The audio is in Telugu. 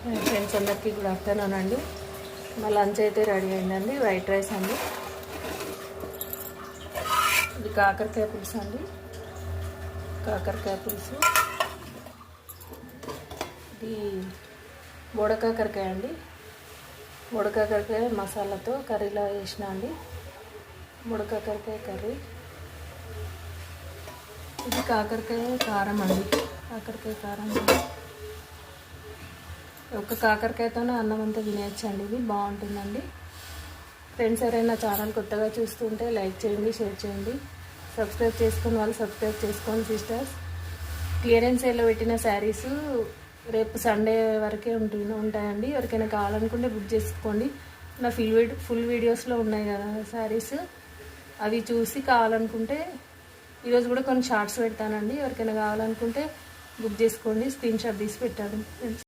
ఫ్రెండ్స్ అందరికీ గుడ్ ఆఫ్టర్నూన్ అండి. మా లంచ్ అయితే రెడీ అయిందండి. వైట్ రైస్ అండి, ఇది కాకరకాయ పులుసు అండి, కాకరకాయ పులుసు, ఇది బోడకాకరకాయ అండి, బోడకాకరకాయ మసాలాతో కర్రీలా వేసిన అండి, బోడకాకరకాయ కర్రీ, ఇది కాకరకాయ కారం అండి, కాకరకాయ కారం. ఒక కాకరకాయతోనే అన్నం అంతా తినేయచ్చండి, ఇది బాగుంటుందండి. ఫ్రెండ్స్ ఎవరైనా ఛానల్ కొత్తగా చూస్తుంటే లైక్ చేయండి, షేర్ చేయండి, సబ్స్క్రైబ్ చేసుకుని వాళ్ళు సబ్స్క్రైబ్ చేసుకోండి సిస్టర్స్. క్లియరెన్స్ సేల్లో పెట్టిన శారీస్ రేపు సండే వరకే ఉంటాయండి. ఎవరికైనా కావాలనుకుంటే బుక్ చేసుకోండి. నా ఫుల్ వీడియోస్లో ఉన్నాయి కదా శారీస్, అవి చూసి కావాలనుకుంటే ఈరోజు కూడా కొన్ని షార్ట్స్ పెడతానండి. ఎవరికైనా కావాలనుకుంటే బుక్ చేసుకోండి, స్క్రీన్ షాట్ తీసి పెట్టండి ఫ్రెండ్స్.